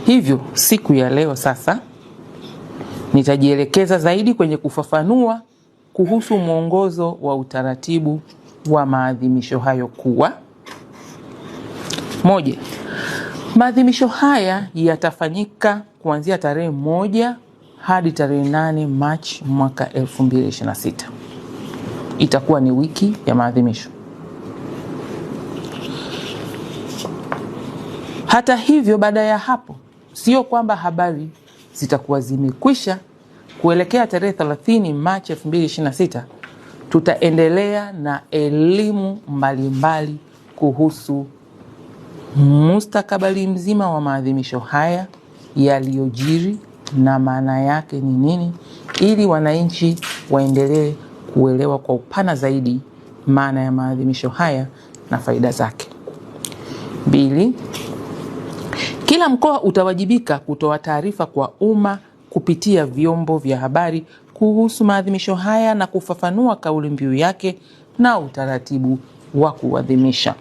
Hivyo siku ya leo sasa nitajielekeza zaidi kwenye kufafanua kuhusu mwongozo wa utaratibu wa maadhimisho hayo kuwa: moja, maadhimisho haya yatafanyika kuanzia tarehe 1 hadi tarehe 8 Machi mwaka 2026. Itakuwa ni wiki ya maadhimisho. Hata hivyo, baada ya hapo sio kwamba habari zitakuwa zimekwisha. Kuelekea tarehe 30 Machi 2026 tutaendelea na elimu mbalimbali kuhusu mustakabali mzima wa maadhimisho haya, yaliyojiri na maana yake ni nini, ili wananchi waendelee kuelewa kwa upana zaidi maana ya maadhimisho haya na faida zake. 2, kila mkoa utawajibika kutoa taarifa kwa umma kupitia vyombo vya habari kuhusu maadhimisho haya na kufafanua kauli mbiu yake na utaratibu wa kuadhimisha.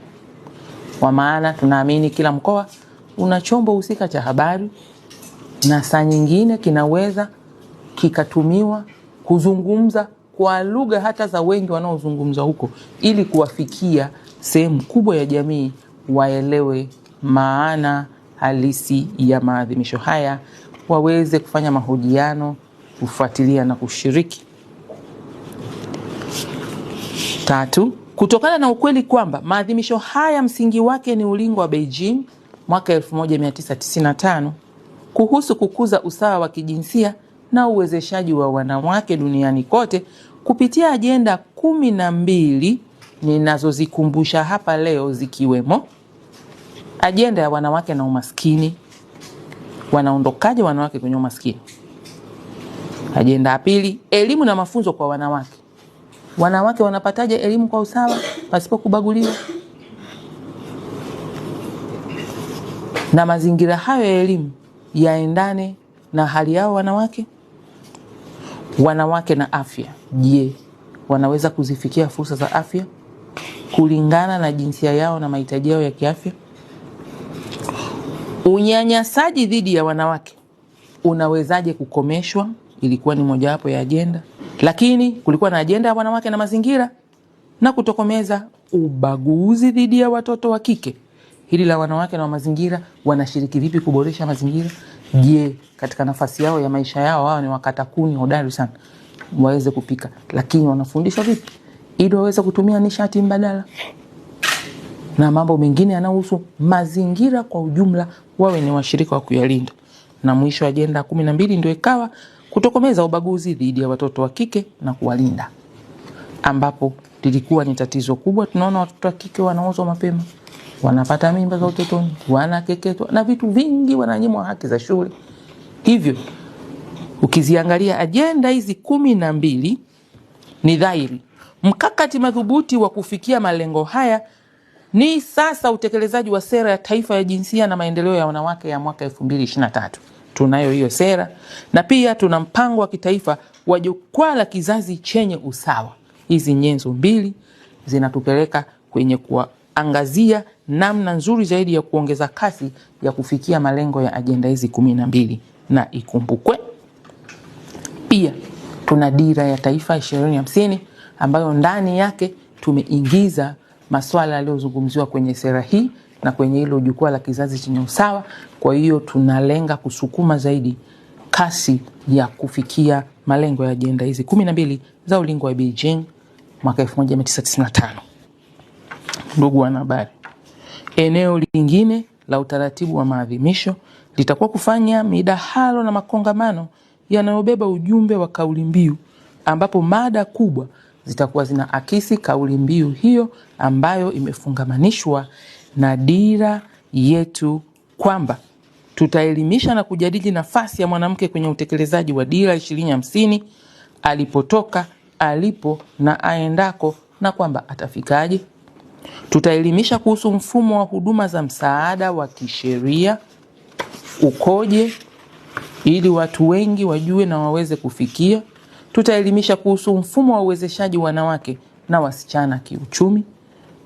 Kwa maana tunaamini kila mkoa una chombo husika cha habari, na saa nyingine kinaweza kikatumiwa kuzungumza kwa lugha hata za wengi wanaozungumza huko, ili kuwafikia sehemu kubwa ya jamii waelewe maana halisi ya maadhimisho haya, waweze kufanya mahojiano, kufuatilia na kushiriki. 3, kutokana na ukweli kwamba maadhimisho haya msingi wake ni ulingo wa Beijing mwaka 1995 kuhusu kukuza usawa wa kijinsia na uwezeshaji wa wanawake duniani kote, kupitia ajenda 12 ninazozikumbusha hapa leo, zikiwemo ajenda ya wanawake na umaskini. Wanaondokaje wanawake kwenye umaskini? Ajenda ya 2, elimu na mafunzo kwa wanawake. Wanawake wanapataje elimu kwa usawa pasipo kubaguliwa? Na mazingira hayo ya elimu yaendane na hali yao wanawake. Wanawake na afya. Je, wanaweza kuzifikia fursa za afya kulingana na jinsia yao na mahitaji yao ya kiafya? Unyanyasaji dhidi ya wanawake unawezaje kukomeshwa? Ilikuwa ni mojawapo ya ajenda. Lakini kulikuwa na ajenda ya wanawake na mazingira na kutokomeza ubaguzi dhidi ya watoto wa kike. Hili la wanawake na mazingira, wanashiriki vipi kuboresha mazingira? Je, katika nafasi yao ya maisha yao, wao ni wakata kuni hodari sana, waweze kupika, lakini wanafundishwa vipi ili waweze kutumia nishati mbadala na mambo mengine yanayohusu mazingira kwa ujumla, wawe ni washirika wa kuyalinda. Na mwisho ajenda 12 ndio ikawa kutokomeza ubaguzi dhidi ya watoto wa kike na kuwalinda, ambapo lilikuwa ni tatizo kubwa. Tunaona watoto wa kike wanaozwa mapema, wanapata mimba za utotoni, wanakeketwa na vitu vingi, wananyimwa haki za shule. Hivyo ukiziangalia ajenda hizi 12, ni dhahiri mkakati madhubuti wa kufikia malengo haya ni sasa utekelezaji wa sera ya taifa ya jinsia na maendeleo ya wanawake ya mwaka 2023. Tunayo hiyo sera, na pia tuna mpango wa kitaifa wa jukwaa la kizazi chenye usawa. Hizi nyenzo mbili zinatupeleka kwenye kuangazia namna nzuri zaidi ya kuongeza kasi ya kufikia malengo ya ajenda hizi 12. Na ikumbukwe pia tuna dira ya taifa 2050 ambayo ndani yake tumeingiza masuala yaliyozungumziwa kwenye sera hii na kwenye hilo jukwaa la kizazi chenye usawa. Kwa hiyo tunalenga kusukuma zaidi kasi ya kufikia malengo ya ajenda hizi 12 za ulingo wa Beijing mwaka 1995. Ndugu wanahabari, eneo lingine la utaratibu wa maadhimisho litakuwa kufanya midahalo na makongamano yanayobeba ujumbe wa kauli mbiu, ambapo mada kubwa zitakuwa zinaakisi kauli mbiu hiyo ambayo imefungamanishwa na dira yetu, kwamba tutaelimisha na kujadili nafasi ya mwanamke kwenye utekelezaji wa dira 2050, alipotoka, alipo na aendako, na kwamba atafikaje. Tutaelimisha kuhusu mfumo wa huduma za msaada wa kisheria ukoje, ili watu wengi wajue na waweze kufikia. Tutaelimisha kuhusu mfumo wa uwezeshaji wanawake na wasichana kiuchumi,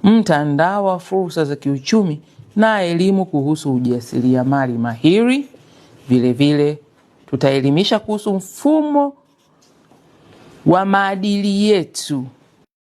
mtandao wa fursa za kiuchumi, na elimu kuhusu ujasiriamali mahiri, Vile vile tutaelimisha kuhusu mfumo wa maadili yetu